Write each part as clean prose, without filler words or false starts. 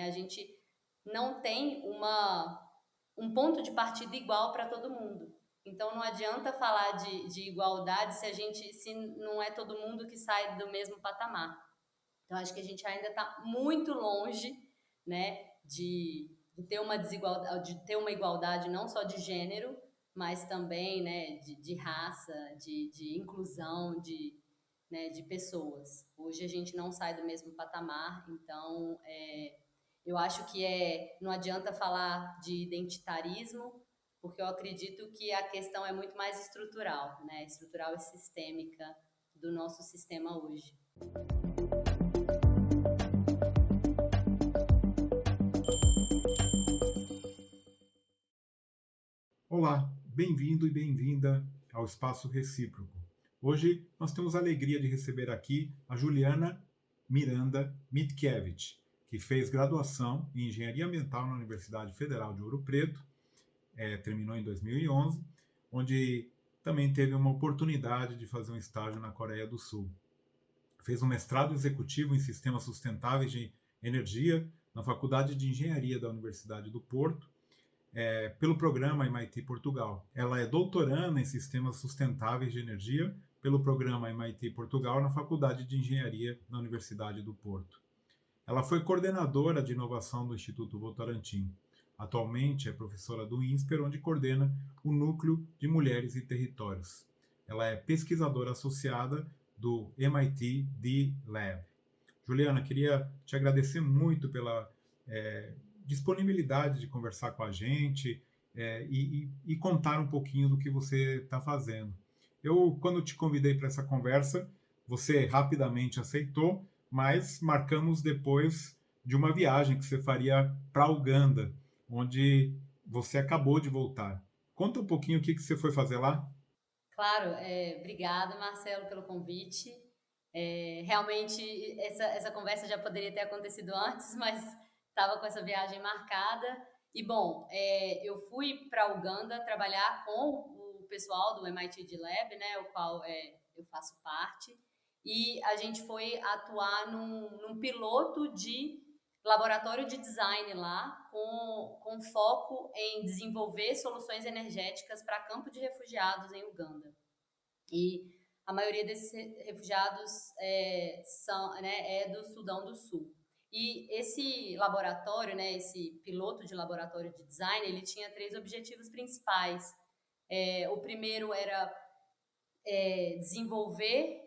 A gente não tem um ponto de partida igual para todo mundo. Então não adianta falar de igualdade se não é todo mundo que sai do mesmo patamar. Então acho que a gente ainda está muito longe, né, de ter uma desigualdade, de ter uma igualdade não só de gênero, mas também, né, de raça, de inclusão, né, de pessoas. Hoje a gente não sai do mesmo patamar, então eu acho que não adianta falar de identitarismo, porque eu acredito que a questão é muito mais estrutural, né, estrutural e sistêmica do nosso sistema hoje. Olá, bem-vindo e bem-vinda ao Espaço Recíproco. Hoje nós temos a alegria de receber aqui a Juliana Miranda Mitkiewicz, que fez graduação em Engenharia Ambiental na Universidade Federal de Ouro Preto, terminou em 2011, onde também teve uma oportunidade de fazer um estágio na Coreia do Sul. Fez um mestrado executivo em Sistemas Sustentáveis de Energia na Faculdade de Engenharia da Universidade do Porto, pelo programa MIT Portugal. Ela é doutoranda em Sistemas Sustentáveis de Energia pelo programa MIT Portugal na Faculdade de Engenharia da Universidade do Porto. Ela foi coordenadora de inovação do Instituto Votorantim. Atualmente é professora do INSPER, onde coordena o Núcleo de Mulheres e Territórios. Ela é pesquisadora associada do MIT D-Lab. Juliana, queria te agradecer muito pela disponibilidade de conversar com a gente e contar um pouquinho do que você está fazendo. Eu, quando te convidei para essa conversa, você rapidamente aceitou, mas marcamos depois de uma viagem que você faria para Uganda, onde você acabou de voltar. Conta um pouquinho o que você foi fazer lá. Claro, obrigada, Marcelo, pelo convite. Realmente, essa conversa já poderia ter acontecido antes, mas estava com essa viagem marcada. E, bom, eu fui para Uganda trabalhar com o pessoal do MIT de Lab, né, o qual eu faço parte, e a gente foi atuar num piloto de laboratório de design lá, com foco em desenvolver soluções energéticas para campo de refugiados em Uganda. E a maioria desses refugiados né, é do Sudão do Sul. E esse laboratório, né, esse piloto de laboratório de design, ele tinha três objetivos principais. O primeiro era desenvolver,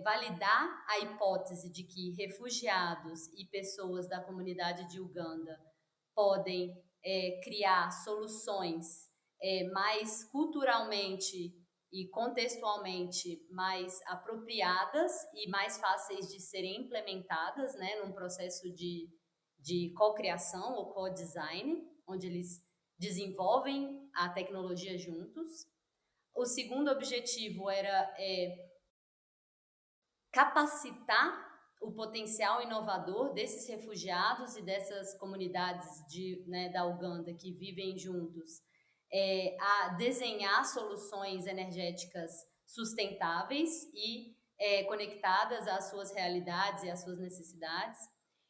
validar a hipótese de que refugiados e pessoas da comunidade de Uganda podem criar soluções mais culturalmente e contextualmente mais apropriadas e mais fáceis de serem implementadas, né, num processo de co-criação ou co-design, onde eles desenvolvem a tecnologia juntos. O segundo objetivo era capacitar o potencial inovador desses refugiados e dessas comunidades né, da Uganda que vivem juntos a desenhar soluções energéticas sustentáveis e conectadas às suas realidades e às suas necessidades.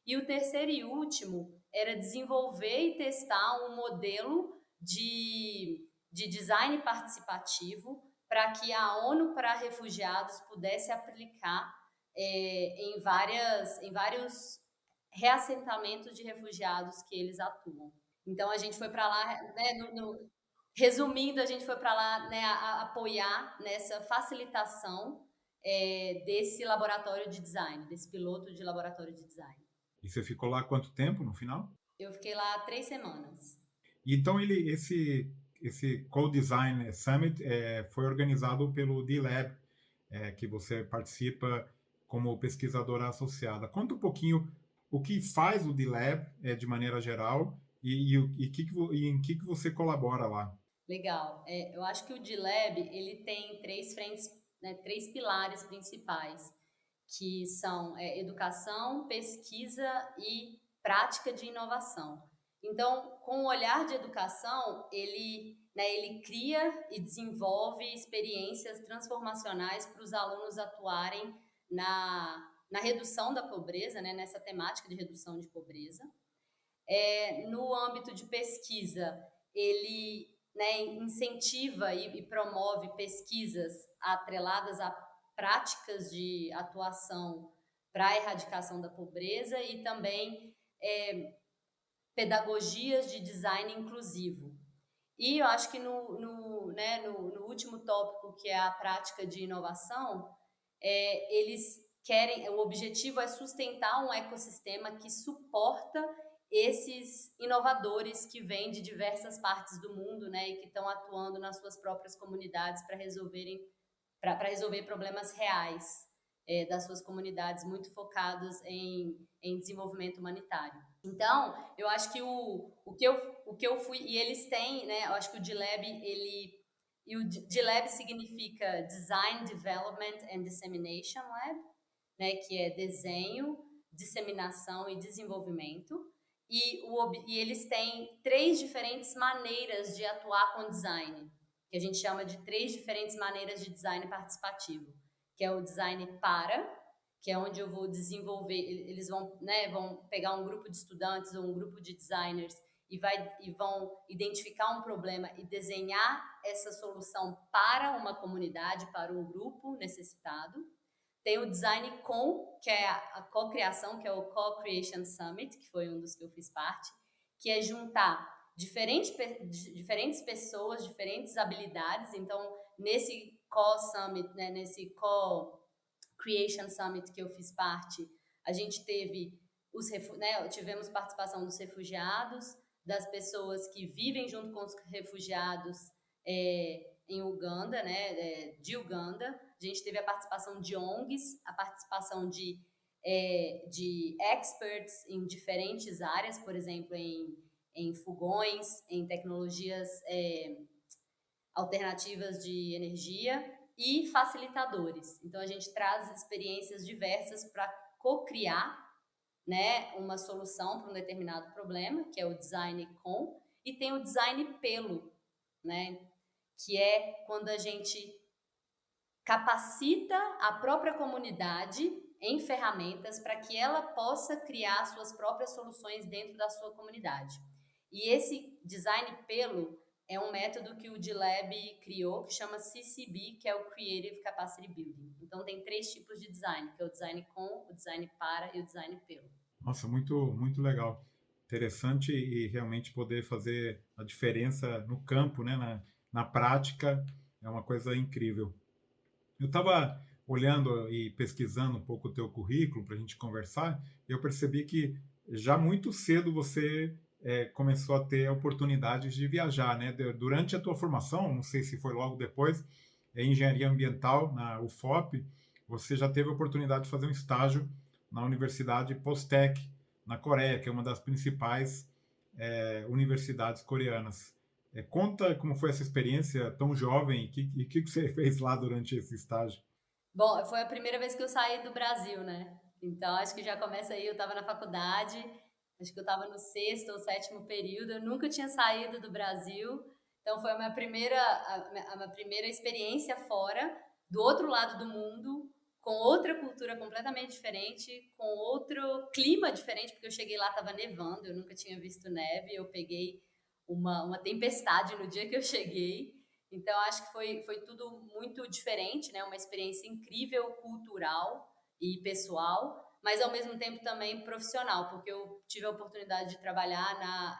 E o terceiro e último era desenvolver e testar um modelo de design participativo para que a ONU para Refugiados pudesse aplicar em vários reassentamentos de refugiados que eles atuam. Então a gente foi para lá, né, resumindo, a gente foi para lá, né, apoiar nessa facilitação desse laboratório de design, desse piloto de laboratório de design. E você ficou lá quanto tempo no final? Eu fiquei lá 3 semanas. E então esse Co-Design Summit foi organizado pelo D-Lab, que você participa como pesquisadora associada. Conta um pouquinho o que faz o D-Lab de maneira geral e em que você colabora lá. Legal. Eu acho que o D-Lab, ele tem três frentes, né, três pilares principais, que são educação, pesquisa e prática de inovação. Então, com o olhar de educação, ele cria e desenvolve experiências transformacionais para os alunos atuarem na redução da pobreza, né, nessa temática de redução de pobreza. No âmbito de pesquisa, ele, né, incentiva e promove pesquisas atreladas a práticas de atuação para a erradicação da pobreza e também pedagogias de design inclusivo. E eu acho que no último tópico, que é a prática de inovação, eles querem, o objetivo é sustentar um ecossistema que suporta esses inovadores que vêm de diversas partes do mundo, né, e que estão atuando nas suas próprias comunidades para resolver problemas reais das suas comunidades, muito focados em desenvolvimento humanitário. Então, eu acho que o que eu fui, e eles têm, né, eu acho que o DLab, e o DLab significa Design, Development and Dissemination Lab, né, que é desenho, disseminação e desenvolvimento, e eles têm 3 diferentes maneiras de atuar com design, que a gente chama de 3 diferentes maneiras de design participativo, que é o design que é onde eu vou desenvolver, eles vão, né, vão pegar um grupo de estudantes ou um grupo de designers e vão identificar um problema e desenhar essa solução para uma comunidade, para um grupo necessitado. Tem o Design Com, que é a co-criação, que é o Co-Creation Summit, que foi um dos que eu fiz parte, que é juntar diferentes pessoas, diferentes habilidades. Então, nesse Co-Summit, né, nesse Co-Creation Summit que eu fiz parte, a gente teve tivemos participação dos refugiados, das pessoas que vivem junto com os refugiados em Uganda, né, de Uganda. A gente teve a participação de ONGs, a participação de experts em diferentes áreas, por exemplo, em fogões, em tecnologias alternativas de energia e facilitadores. Então, a gente traz experiências diversas para co-criar, né, uma solução para um determinado problema, que é o Design Com, e tem o Design Pelo, né, que é quando a gente capacita a própria comunidade em ferramentas para que ela possa criar suas próprias soluções dentro da sua comunidade. E esse design pelo é um método que o DLab criou, que chama CCB, que é o Creative Capacity Building. Então, tem 3 tipos de design, que é o design com, o design para e o design pelo. Nossa, muito, muito legal. Interessante e realmente poder fazer a diferença no campo, né? Na prática, é uma coisa incrível. Eu estava olhando e pesquisando um pouco o teu currículo para a gente conversar, e eu percebi que já muito cedo você começou a ter oportunidades de viajar, né? Durante a tua formação, não sei se foi logo depois, em engenharia ambiental na UFOP, você já teve a oportunidade de fazer um estágio na Universidade Postec, na Coreia, que é uma das principais universidades coreanas. Conta como foi essa experiência tão jovem e o que você fez lá durante esse estágio. Bom, foi a primeira vez que eu saí do Brasil, né? Então, acho que já começa aí, eu estava na faculdade, acho que eu estava no 6º ou 7º período, eu nunca tinha saído do Brasil, então foi a minha primeira experiência fora, do outro lado do mundo, com outra cultura completamente diferente, com outro clima diferente, porque eu cheguei lá, estava nevando, eu nunca tinha visto neve, eu peguei uma tempestade no dia que eu cheguei. Então, acho que foi tudo muito diferente, né? Uma experiência incrível, cultural e pessoal, mas ao mesmo tempo também profissional, porque eu tive a oportunidade de trabalhar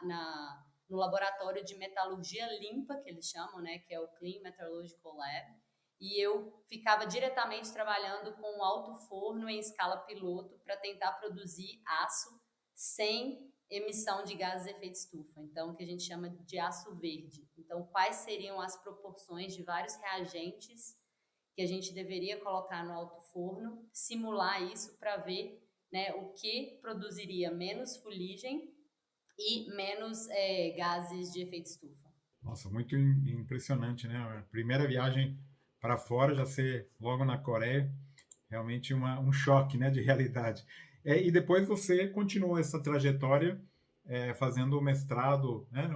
no laboratório de metalurgia limpa, que eles chamam, né? Que é o Clean Metallurgical Lab. E eu ficava diretamente trabalhando com um alto forno em escala piloto para tentar produzir aço sem emissão de gases de efeito estufa, então, que a gente chama de aço verde. Então, quais seriam as proporções de vários reagentes que a gente deveria colocar no alto forno, simular isso para ver, né, o que produziria menos fuligem e menos gases de efeito estufa. Nossa, muito impressionante, né? A primeira viagem para fora, já ser logo na Coreia, realmente um choque, né, de realidade. E depois você continuou essa trajetória fazendo o mestrado, né,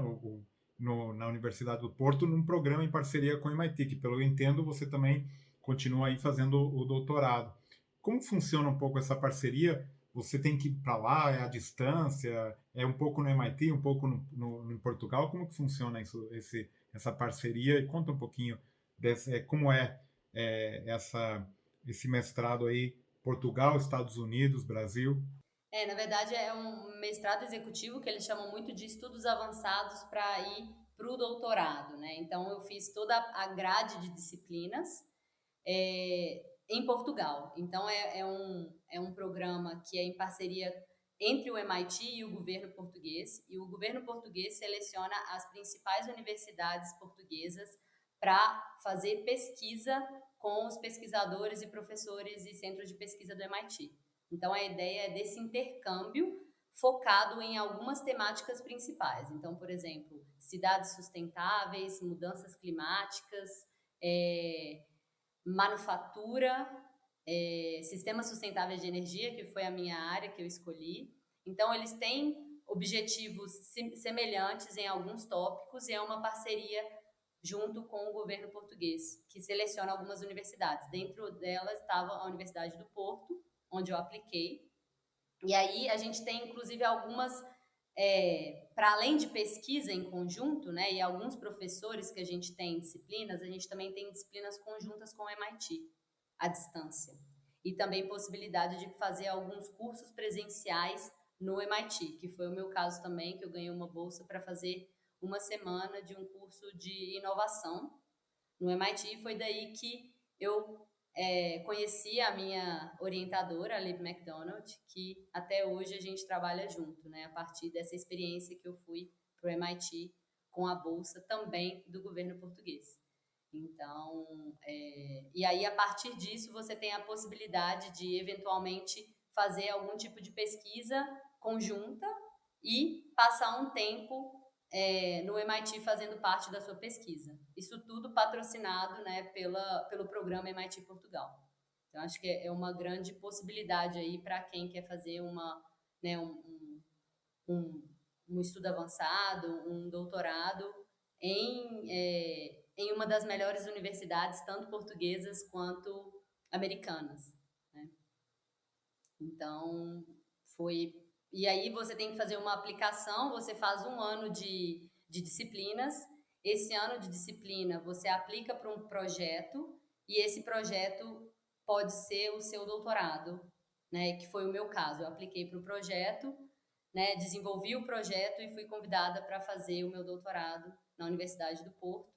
na Universidade do Porto, num programa em parceria com o MIT, que pelo que eu entendo você também continua aí fazendo o doutorado. Como funciona um pouco essa parceria você tem que ir para lá, é a distância, é um pouco no MIT, um pouco em Portugal. Como que funciona isso, essa parceria? E conta um pouquinho como esse mestrado aí, Portugal, Estados Unidos, Brasil. Na verdade é um mestrado executivo que eles chamam muito de estudos avançados para ir para o doutorado, né? Então eu fiz toda a grade de disciplinas em Portugal. Então é um programa que é em parceria entre o MIT e o governo português, e o governo português seleciona as principais universidades portuguesas para fazer pesquisa com os pesquisadores e professores e centros de pesquisa do MIT. Então a ideia é desse intercâmbio focado em algumas temáticas principais. Então, por exemplo, cidades sustentáveis, mudanças climáticas, é, manufatura, sistemas sustentáveis de energia, que foi a minha área que eu escolhi. Então, eles têm objetivos semelhantes em alguns tópicos e é uma parceria junto com o governo português, que seleciona algumas universidades. Dentro delas estava a Universidade do Porto, onde eu apliquei. E aí a gente tem, inclusive, algumas para além de pesquisa em conjunto, né, e alguns professores que a gente tem disciplinas, a gente também tem disciplinas conjuntas com o MIT, à distância. E também possibilidade de fazer alguns cursos presenciais no MIT, que foi o meu caso também, que eu ganhei uma bolsa para fazer uma semana de um curso de inovação no MIT. Foi daí que eu conheci a minha orientadora, a Liv McDonald, que até hoje a gente trabalha junto, né? A partir dessa experiência que eu fui para o MIT com a bolsa também do governo português. Então, e aí a partir disso você tem a possibilidade de eventualmente fazer algum tipo de pesquisa conjunta e passar um tempo no MIT fazendo parte da sua pesquisa. Isso tudo patrocinado, né, pelo programa MIT Portugal. Então, acho que é uma grande possibilidade aí para quem quer fazer né, um, um estudo avançado, um doutorado em uma das melhores universidades, tanto portuguesas quanto americanas. Né? Então, foi. E aí você tem que fazer uma aplicação, você faz um ano de disciplinas. Esse ano de disciplina você aplica para um projeto, e esse projeto pode ser o seu doutorado, né? Que foi o meu caso. Eu apliquei para o projeto, né? Desenvolvi o projeto e fui convidada para fazer o meu doutorado na Universidade do Porto.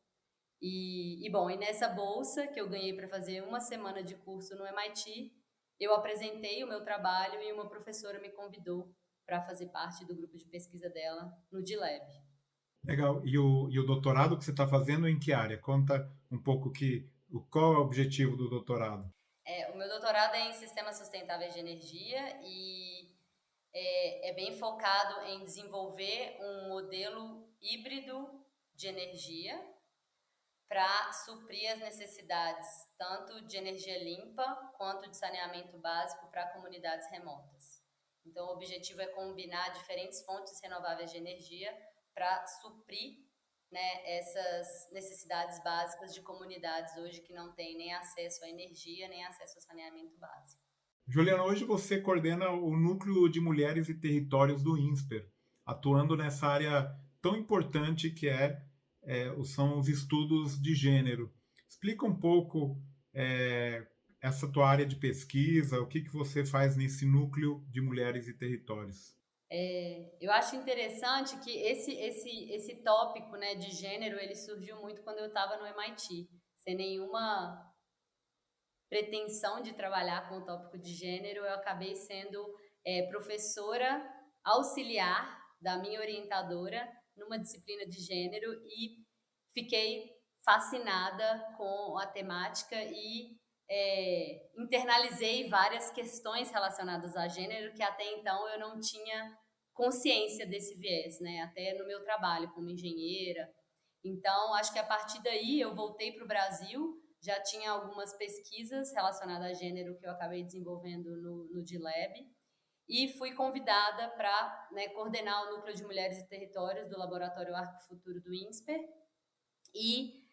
Bom, e nessa bolsa que eu ganhei para fazer uma semana de curso no MIT, eu apresentei o meu trabalho e uma professora me convidou para fazer parte do grupo de pesquisa dela no DLab. Legal. E o doutorado que você está fazendo em que área? Conta um pouco qual é o objetivo do doutorado. O meu doutorado é em sistemas sustentáveis de energia e é bem focado em desenvolver um modelo híbrido de energia para suprir as necessidades tanto de energia limpa quanto de saneamento básico para comunidades remotas. Então, o objetivo é combinar diferentes fontes renováveis de energia para suprir, né, essas necessidades básicas de comunidades hoje que não têm nem acesso à energia, nem acesso ao saneamento básico. Juliana, hoje você coordena o Núcleo de Mulheres e Territórios do INSPER, atuando nessa área tão importante que são os estudos de gênero. Explica um pouco essa tua área de pesquisa, o que você faz nesse Núcleo de Mulheres e Territórios. Eu acho interessante que esse tópico, né, de gênero ele surgiu muito quando eu estava no MIT, sem nenhuma pretensão de trabalhar com o tópico de gênero, eu acabei sendo professora auxiliar da minha orientadora numa disciplina de gênero e fiquei fascinada com a temática e internalizei várias questões relacionadas a gênero que até então eu não tinha consciência desse viés, né? Até no meu trabalho como engenheira. Então, acho que a partir daí eu voltei para o Brasil, já tinha algumas pesquisas relacionadas a gênero que eu acabei desenvolvendo no DLab e fui convidada para, né, coordenar o Núcleo de Mulheres e Territórios do Laboratório Arco Futuro do INSPER. E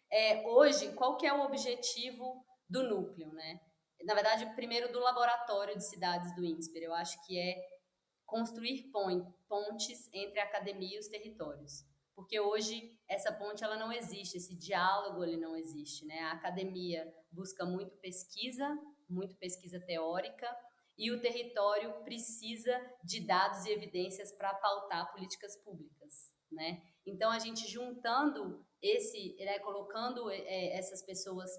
hoje, qual que é o objetivo do núcleo, né? na verdade, primeiro do laboratório de cidades do INSPER. Eu acho que é construir pontes entre a academia e os territórios. Porque hoje essa ponte ela não existe, esse diálogo ele não existe, né? A academia busca muito pesquisa teórica, e o território precisa de dados e evidências para pautar políticas públicas, né? Então a gente juntando colocando essas pessoas,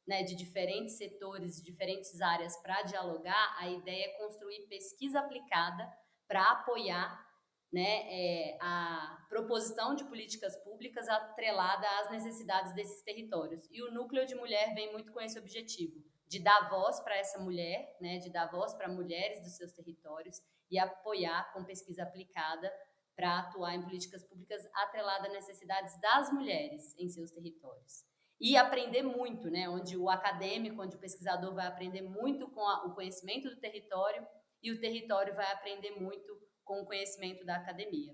né, de diferentes setores, de diferentes áreas para dialogar, a ideia é construir pesquisa aplicada para apoiar, né, a proposição de políticas públicas atrelada às necessidades desses territórios. E o Núcleo de Mulher vem muito com esse objetivo, de dar voz para essa mulher, né, de dar voz para mulheres dos seus territórios e apoiar com pesquisa aplicada para atuar em políticas públicas atreladas às necessidades das mulheres em seus territórios. E aprender muito, né, onde o acadêmico, onde o pesquisador vai aprender muito com o conhecimento do território, e o território vai aprender muito com o conhecimento da academia.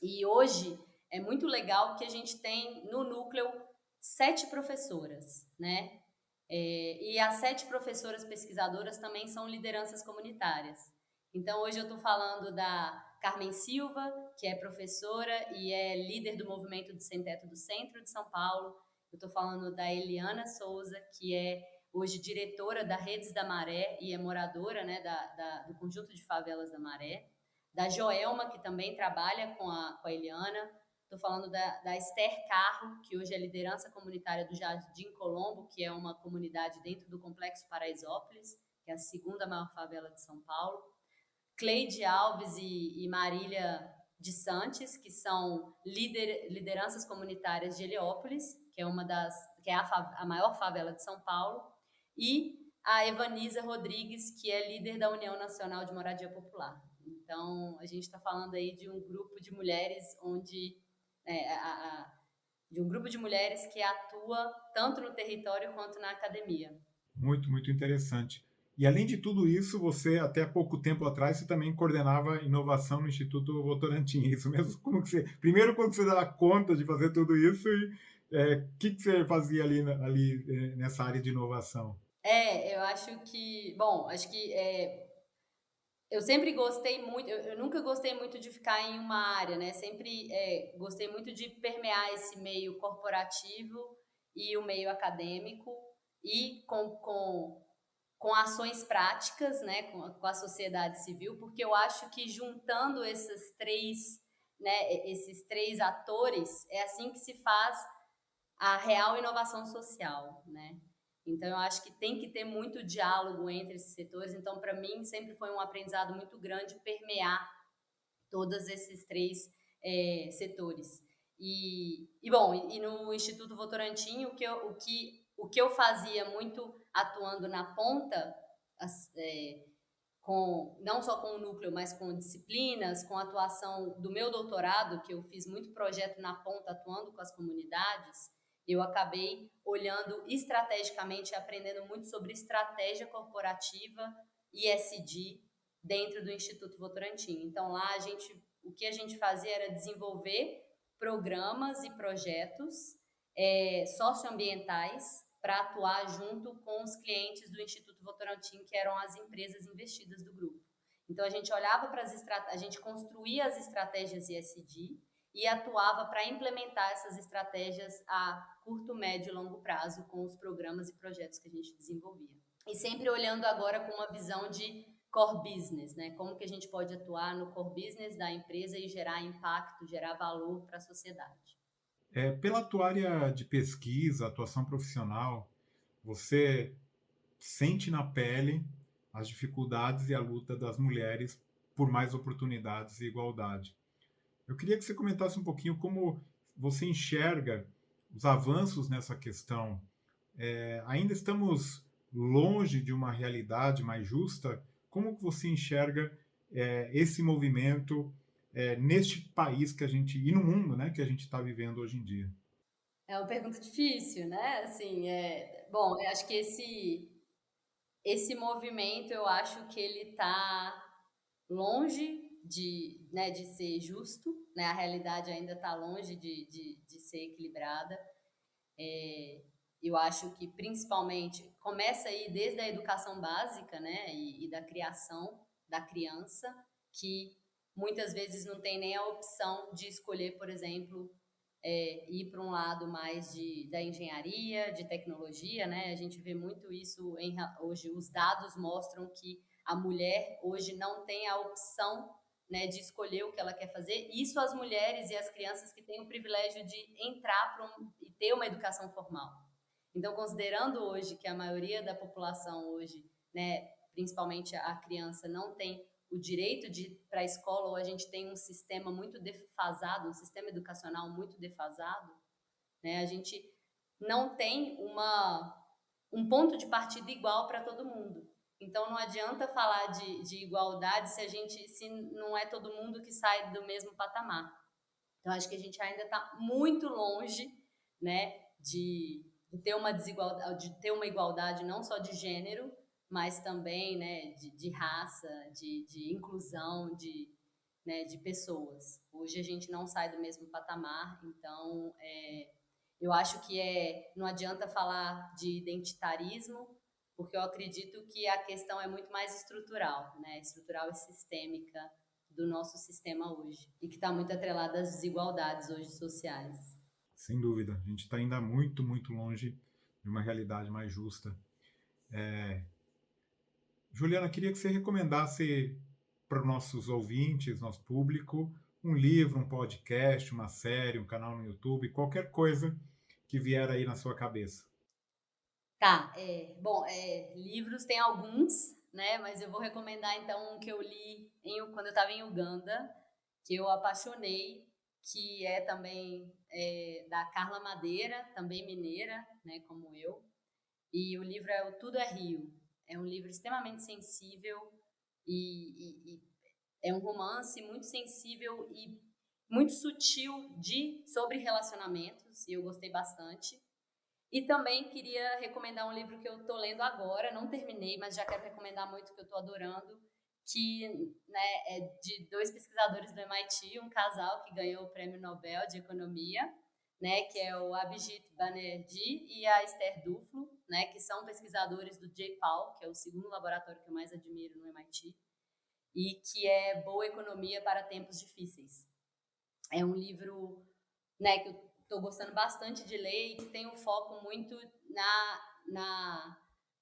E hoje é muito legal que a gente tem no núcleo 7 professoras, né? E as 7 professoras pesquisadoras também são lideranças comunitárias. Então hoje eu estou falando da Carmen Silva, que é professora e é líder do movimento do Sem Teto do Centro de São Paulo. Eu estou falando da Eliana Souza, que é hoje diretora da Redes da Maré e é moradora, né, do conjunto de favelas da Maré. Da Joelma, que também trabalha com a Eliana. Estou falando da Esther Carro, que hoje é liderança comunitária do Jardim Colombo, que é uma comunidade dentro do Complexo Paraisópolis, que é a segunda maior favela de São Paulo. Cleide Alves e Marília de Santos, que são lideranças comunitárias de Heliópolis, que é a maior favela de São Paulo, e a Evanisa Rodrigues, que é líder da União Nacional de Moradia Popular. Então, a gente está falando aí de um grupo de mulheres de um grupo de mulheres que atua tanto no território quanto na academia. Muito, muito interessante. E além de tudo isso, você até pouco tempo atrás você também coordenava inovação no Instituto Votorantim. Isso mesmo? Como que você? Primeiro, quando você dá conta de fazer tudo isso, e que você fazia ali nessa área de inovação? Eu acho que, bom, acho que eu sempre gostei muito, eu nunca gostei muito de ficar em uma área, né? Sempre gostei muito de permear esse meio corporativo e o meio acadêmico e com ações práticas, né? Com a sociedade civil, porque eu acho que juntando esses três atores, é assim que se faz a real inovação social, né? Então, eu acho que tem que ter muito diálogo entre esses setores. Então, para mim, sempre foi um aprendizado muito grande permear todos esses três setores. Bom, e no Instituto Votorantim, o que eu fazia muito atuando na ponta, não só com o núcleo, mas com disciplinas, com a atuação do meu doutorado, que eu fiz muito projeto na ponta, atuando com as comunidades, eu acabei olhando estrategicamente, aprendendo muito sobre estratégia corporativa e ESG dentro do Instituto Votorantim. Então, lá o que a gente fazia era desenvolver programas e projetos socioambientais para atuar junto com os clientes do Instituto Votorantim, que eram as empresas investidas do grupo. Então, a gente olhava para a gente construía as estratégias ESG e atuava para implementar essas estratégias a curto, médio e longo prazo com os programas e projetos que a gente desenvolvia. E sempre olhando agora com uma visão de core business, né? Como que a gente pode atuar no core business da empresa e gerar impacto, gerar valor para a sociedade. Pela tua área de pesquisa, atuação profissional, você sente na pele as dificuldades e a luta das mulheres por mais oportunidades e igualdade. Eu queria que você comentasse um pouquinho como você enxerga os avanços nessa questão. Ainda estamos longe de uma realidade mais justa? Como que você enxerga esse movimento neste país que a gente e no mundo, né, que a gente está vivendo hoje em dia? É uma pergunta difícil, né? Assim, bom, eu acho que esse movimento, eu acho que ele está longe de ser justo, né? A realidade ainda está longe de ser equilibrada. Eu acho que principalmente começa aí desde a educação básica, né, e da criação da criança, que muitas vezes não tem nem a opção de escolher, por exemplo, ir para um lado mais da engenharia, de tecnologia, né? A gente vê muito isso hoje. Os dados mostram que a mulher hoje não tem a opção, né, de escolher o que ela quer fazer. Isso as mulheres e as crianças que têm o privilégio de entrar e ter uma educação formal. Então, considerando hoje que a maioria da população hoje, né, principalmente a criança, não tem o direito de ir para a escola, ou a gente tem um sistema muito defasado, um sistema educacional muito defasado, né, a gente não tem um ponto de partida igual para todo mundo. Então, não adianta falar de igualdade se não é todo mundo que sai do mesmo patamar. Então, acho que a gente ainda está muito longe, né, de ter uma desigualdade, de ter uma igualdade não só de gênero, mas também, né, de raça, de inclusão, né, de pessoas. Hoje a gente não sai do mesmo patamar, então eu acho que não adianta falar de identitarismo, porque eu acredito que a questão é muito mais estrutural, né, estrutural e sistêmica do nosso sistema hoje, e que está muito atrelada às desigualdades hoje sociais. Sem dúvida, a gente está ainda muito, muito longe de uma realidade mais justa. Juliana, queria que você recomendasse para os nossos ouvintes, nosso público, um livro, um podcast, uma série, um canal no YouTube, qualquer coisa que vier aí na sua cabeça. Tá, bom, livros tem alguns, né, mas eu vou recomendar então um que eu li quando eu estava em Uganda, que eu apaixonei, que é também da Carla Madeira, também mineira, né, como eu, e o livro é O Tudo é Rio. É um livro extremamente sensível e é um romance muito sensível e muito sutil sobre relacionamentos, e eu gostei bastante. E também queria recomendar um livro que eu estou lendo agora, não terminei, mas já quero recomendar muito, que eu estou adorando, que, né, é de dois pesquisadores do MIT, um casal que ganhou o Prêmio Nobel de Economia, né, que é o Abhijit Banerjee e a Esther Duflo, né, que são pesquisadores do J-PAL, que é o segundo laboratório que eu mais admiro no MIT, e que é Boa Economia para Tempos Difíceis. É um livro, né, que eu estou gostando bastante de ler e que tem um foco muito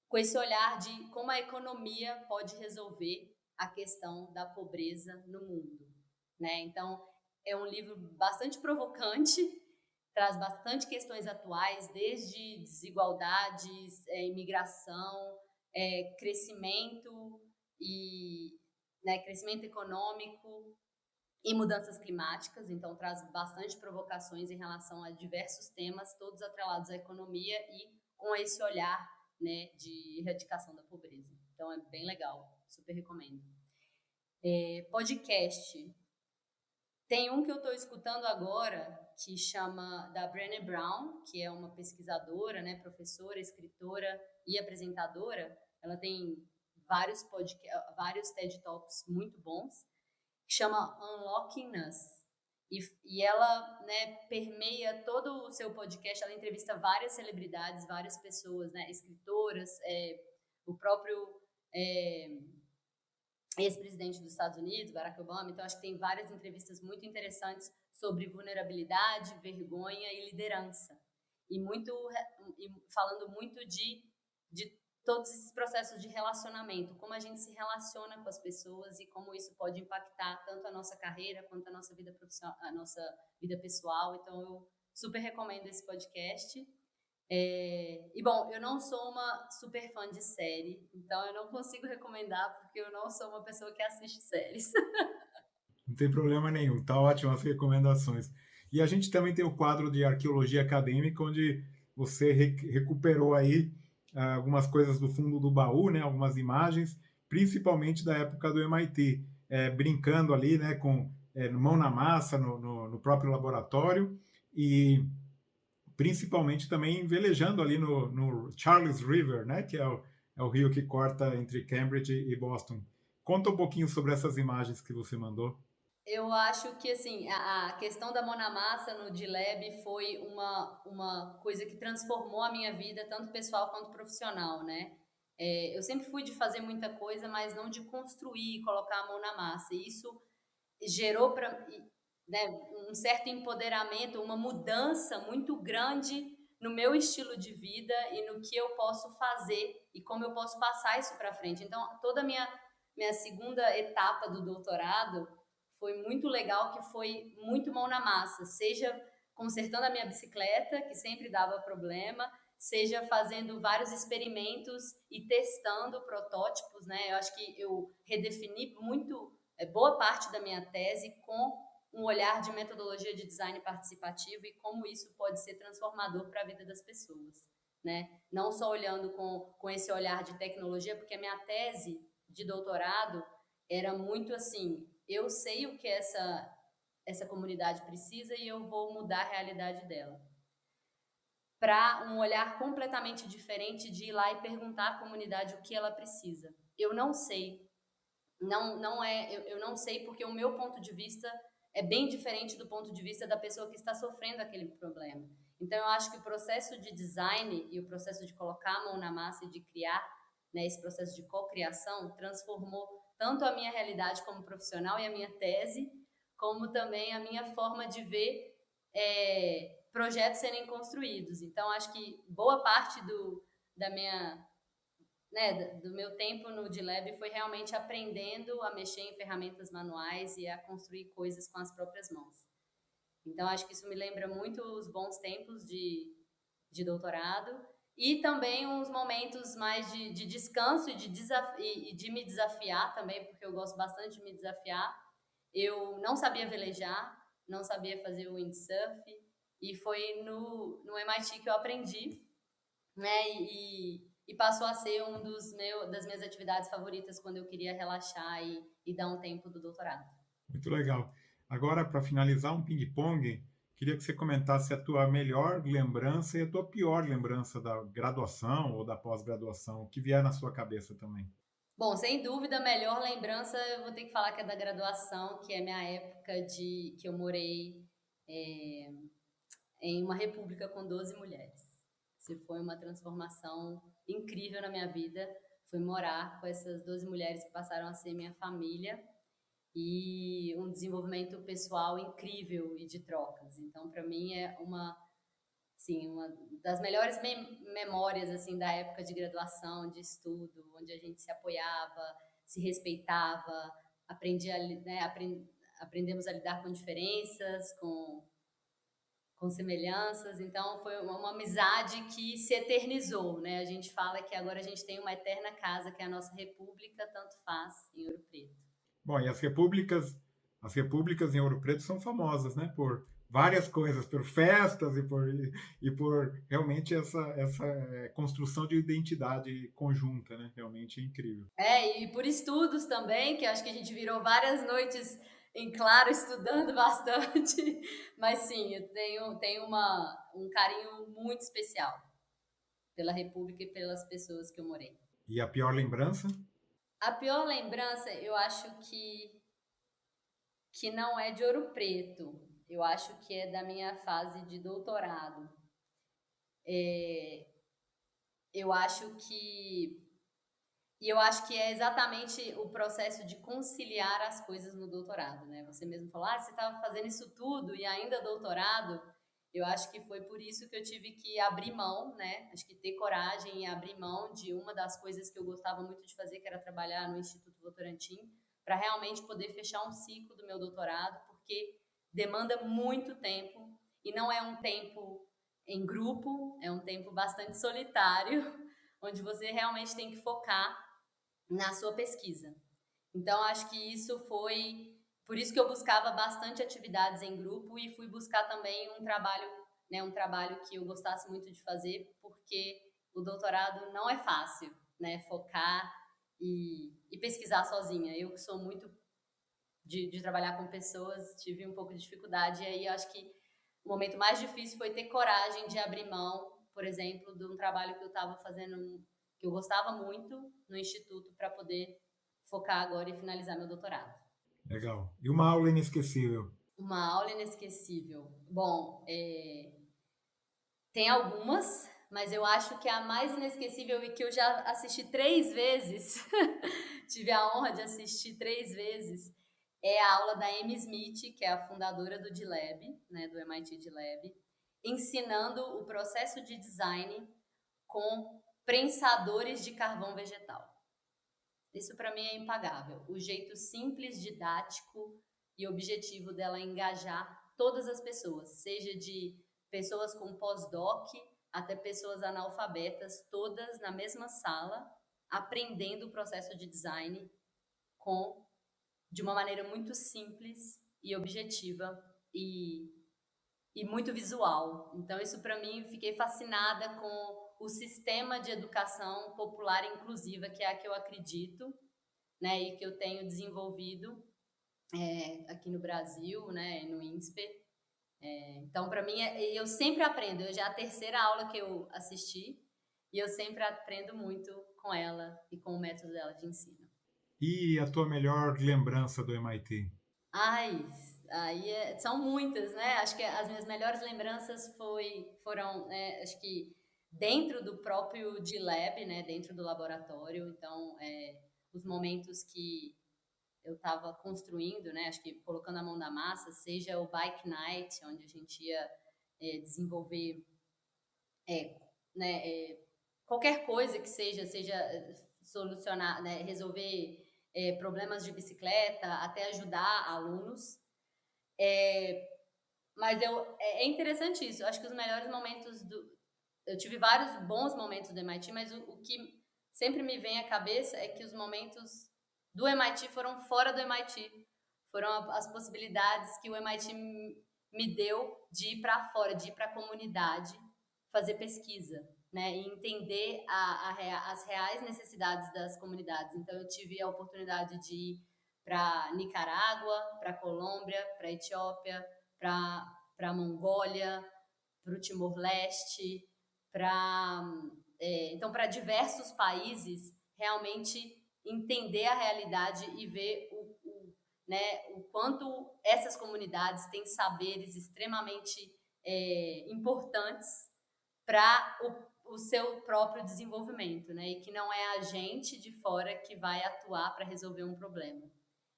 com esse olhar de como a economia pode resolver a questão da pobreza no mundo, né? Então, é um livro bastante provocante, traz bastante questões atuais, desde desigualdades, imigração, crescimento e, né, crescimento econômico, e mudanças climáticas, então traz bastante provocações em relação a diversos temas, todos atrelados à economia e com esse olhar, né, de erradicação da pobreza. Então é bem legal, super recomendo. Podcast. Tem um que eu estou escutando agora, que chama da Brené Brown, que é uma pesquisadora, né, professora, escritora e apresentadora. Ela tem vários TED Talks muito bons, que chama Unlocking Us. E ela, né, permeia todo o seu podcast, ela entrevista várias celebridades, várias pessoas, né, escritoras, o próprio ex-presidente dos Estados Unidos, Barack Obama. Então, acho que tem várias entrevistas muito interessantes sobre vulnerabilidade, vergonha e liderança. E falando muito de todos esses processos de relacionamento, como a gente se relaciona com as pessoas e como isso pode impactar tanto a nossa carreira quanto a nossa vida profissional, a nossa vida pessoal. Então, eu super recomendo esse podcast. E bom, eu não sou uma super fã de série, então eu não consigo recomendar porque eu não sou uma pessoa que assiste séries. Não tem problema nenhum, tá ótimo as recomendações. E a gente também tem o quadro de arqueologia acadêmica, onde você recuperou aí algumas coisas do fundo do baú, né, algumas imagens, principalmente da época do MIT, brincando ali, né, com mão na massa no próprio laboratório e principalmente também velejando ali no Charles River, né, que é o rio que corta entre Cambridge e Boston. Conta um pouquinho sobre essas imagens que você mandou. Eu acho que, assim, a questão da mão na massa no D-Lab foi uma coisa que transformou a minha vida, tanto pessoal quanto profissional, né. Eu sempre fui de fazer muita coisa, mas não de construir, colocar a mão na massa, e isso gerou para, né, um certo empoderamento, uma mudança muito grande no meu estilo de vida e no que eu posso fazer e como eu posso passar isso para frente. Então, toda a minha segunda etapa do doutorado foi muito legal, que foi muito mão na massa, seja consertando a minha bicicleta, que sempre dava problema, seja fazendo vários experimentos e testando protótipos, né? Eu acho que eu redefini muito, boa parte da minha tese com um olhar de metodologia de design participativo e como isso pode ser transformador para a vida das pessoas, né? Não só olhando com esse olhar de tecnologia, porque a minha tese de doutorado era muito assim, eu sei o que essa comunidade precisa e eu vou mudar a realidade dela. Para um olhar completamente diferente de ir lá e perguntar à comunidade o que ela precisa. Eu não sei, não é, eu não sei porque o meu ponto de vista é bem diferente do ponto de vista da pessoa que está sofrendo aquele problema. Então eu acho que o processo de design e o processo de colocar a mão na massa e de criar, né, esse processo de cocriação transformou tanto a minha realidade como profissional e a minha tese, como também a minha forma de ver projetos serem construídos. Então acho que boa parte da minha, né, do meu tempo no D-Lab foi realmente aprendendo a mexer em ferramentas manuais e a construir coisas com as próprias mãos. Então, acho que isso me lembra muito os bons tempos de doutorado e também uns momentos mais de descanso e de me desafiar também, porque eu gosto bastante de me desafiar. Eu não sabia velejar, não sabia fazer windsurf, e foi no MIT que eu aprendi, né? E passou a ser das minhas atividades favoritas quando eu queria relaxar e dar um tempo do doutorado. Muito legal. Agora, para finalizar um ping-pong, queria que você comentasse a tua melhor lembrança e a tua pior lembrança da graduação ou da pós-graduação, o que vier na sua cabeça também. Bom, sem dúvida, a melhor lembrança eu vou ter que falar que é da graduação, que é minha época de que eu morei é, em uma república com 12 mulheres. Isso foi uma transformação incrível na minha vida. Fui morar com essas 12 mulheres que passaram a ser minha família e um desenvolvimento pessoal incrível e de trocas. Então, para mim é uma das melhores memórias assim da época de graduação, de estudo, onde a gente se apoiava, se respeitava, aprendia, né, aprendemos a lidar com diferenças, com semelhanças. Então, foi uma amizade que se eternizou, né? A gente fala que agora a gente tem uma eterna casa, que é a nossa república, tanto faz, em Ouro Preto. Bom, e as repúblicas em Ouro Preto são famosas, né, por várias coisas, por festas e por realmente essa construção de identidade conjunta, né? Realmente é incrível. E por estudos também, que eu acho que a gente virou várias noites em claro estudando bastante, mas sim, eu tenho um carinho muito especial pela República e pelas pessoas que eu morei. E a pior lembrança? A pior lembrança, eu acho que não é de Ouro Preto, eu acho que é da minha fase de doutorado. Eu acho que eu acho que é exatamente o processo de conciliar as coisas no doutorado, né? Você mesmo falou, você estava fazendo isso tudo e ainda doutorado. Eu acho que foi por isso que eu tive que abrir mão, né? Acho que ter coragem e abrir mão de uma das coisas que eu gostava muito de fazer, que era trabalhar no Instituto Votorantim, para realmente poder fechar um ciclo do meu doutorado, porque demanda muito tempo e não é um tempo em grupo, é um tempo bastante solitário, onde você realmente tem que focar na sua pesquisa. Então, acho que isso foi por isso que eu buscava bastante atividades em grupo e fui buscar também um trabalho, né, um trabalho que eu gostasse muito de fazer, porque o doutorado não é fácil, né, focar e pesquisar sozinha. Eu que sou muito de trabalhar com pessoas, tive um pouco de dificuldade, e aí eu acho que o momento mais difícil foi ter coragem de abrir mão, por exemplo, de um trabalho que eu estava fazendo, que eu gostava muito no instituto, para poder focar agora e finalizar meu doutorado. Legal. E uma aula inesquecível? Uma aula inesquecível. Bom, tem algumas, mas eu acho que a mais inesquecível e que eu já assisti 3 vezes, tive a honra de assistir 3 vezes, é a aula da Amy Smith, que é a fundadora do D-Lab, né, do MIT D-Lab, ensinando o processo de design com prensadores de carvão vegetal. Isso para mim é impagável. O jeito simples, didático e objetivo dela engajar todas as pessoas, seja de pessoas com pós-doc até pessoas analfabetas, todas na mesma sala, aprendendo o processo de design com de uma maneira muito simples e objetiva e, e muito visual. Então isso para mim, fiquei fascinada com o sistema de educação popular inclusiva, que é a que eu acredito, né, e que eu tenho desenvolvido aqui no Brasil, né, no INSPER. Então, para mim, eu sempre aprendo. Eu já é a terceira aula que eu assisti e eu sempre aprendo muito com ela e com o método dela de ensino. E a tua melhor lembrança do MIT? Ai, aí são muitas, né? Acho que as minhas melhores lembranças foram, acho que dentro do próprio D-Lab, né, dentro do laboratório. Então, os momentos que eu estava construindo, né, acho que colocando a mão na massa, seja o Bike Night, onde a gente ia desenvolver né, qualquer coisa que seja solucionar, né, resolver problemas de bicicleta, até ajudar alunos. Mas é interessante isso. Eu acho que os melhores momentos eu tive vários bons momentos do MIT, mas o que sempre me vem à cabeça é que os momentos do MIT foram fora do MIT. Foram as possibilidades que o MIT me deu de ir para fora, de ir para a comunidade, fazer pesquisa, né, e entender as reais necessidades das comunidades. Então, eu tive a oportunidade de ir para Nicarágua, para Colômbia, para Etiópia, para Mongólia, para o Timor-Leste, para então para diversos países realmente entender a realidade e ver né, o quanto essas comunidades têm saberes extremamente importantes para o seu próprio desenvolvimento, né? E que não é a gente de fora que vai atuar para resolver um problema,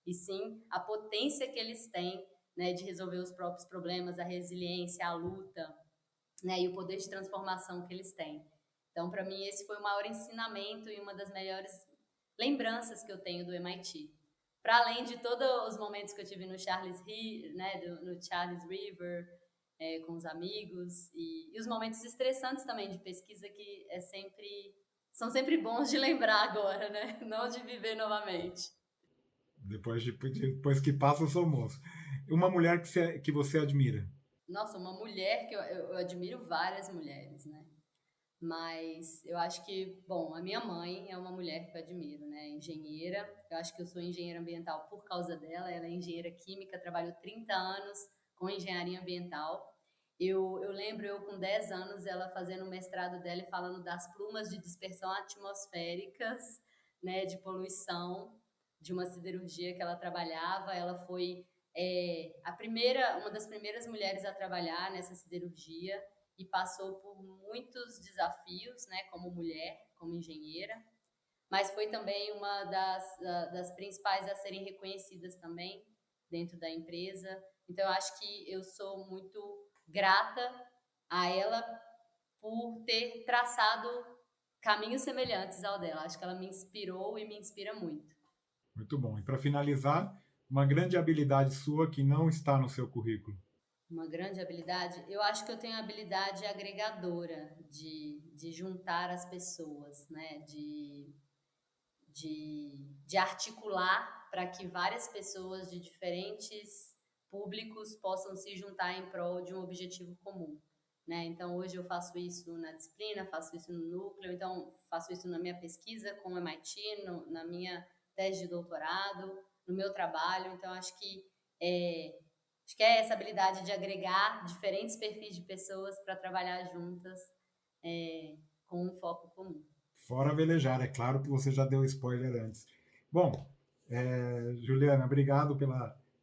e sim a potência que eles têm, né, de resolver os próprios problemas, a resiliência, a luta, né, e o poder de transformação que eles têm. Então, para mim, esse foi o maior ensinamento e uma das melhores lembranças que eu tenho do MIT. Para além de todos os momentos que eu tive no né, no Charles River, com os amigos, e os momentos estressantes também de pesquisa, que são sempre bons de lembrar agora, né? Não de viver novamente. Depois que passa, eu sou moço. Uma mulher que você admira? Nossa, uma mulher que eu admiro várias mulheres, né? Mas eu acho que, bom, a minha mãe é uma mulher que eu admiro, né? Engenheira. Eu acho que eu sou engenheira ambiental por causa dela. Ela é engenheira química, trabalhou 30 anos com engenharia ambiental. Eu lembro, eu com 10 anos, ela fazendo o mestrado dela e falando das plumas de dispersão atmosféricas, né, de poluição, de uma siderurgia que ela trabalhava. Ela foi uma das primeiras mulheres a trabalhar nessa siderurgia e passou por muitos desafios, né, como mulher, como engenheira, mas foi também uma das principais a serem reconhecidas também dentro da empresa. Então, eu acho que eu sou muito grata a ela por ter traçado caminhos semelhantes ao dela. Acho que ela me inspirou e me inspira muito. Muito bom. E para finalizar, uma grande habilidade sua que não está no seu currículo. Uma grande habilidade, eu acho que eu tenho a habilidade agregadora de juntar as pessoas, né? De articular para que várias pessoas de diferentes públicos possam se juntar em prol de um objetivo comum. Né? Então, hoje eu faço isso na disciplina, faço isso no núcleo, então faço isso na minha pesquisa com o MIT, na minha tese de doutorado, no meu trabalho. Então, acho que é essa habilidade de agregar diferentes perfis de pessoas para trabalhar juntas com um foco comum. Fora velejar, é claro que você já deu spoiler antes. Bom, Juliana, obrigado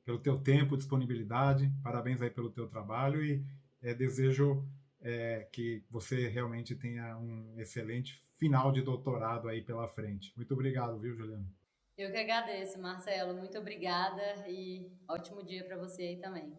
pelo teu tempo, disponibilidade, parabéns aí pelo teu trabalho e desejo que você realmente tenha um excelente final de doutorado aí pela frente. Muito obrigado, viu, Juliana? Eu que agradeço, Marcelo. Muito obrigada e ótimo dia para você aí também.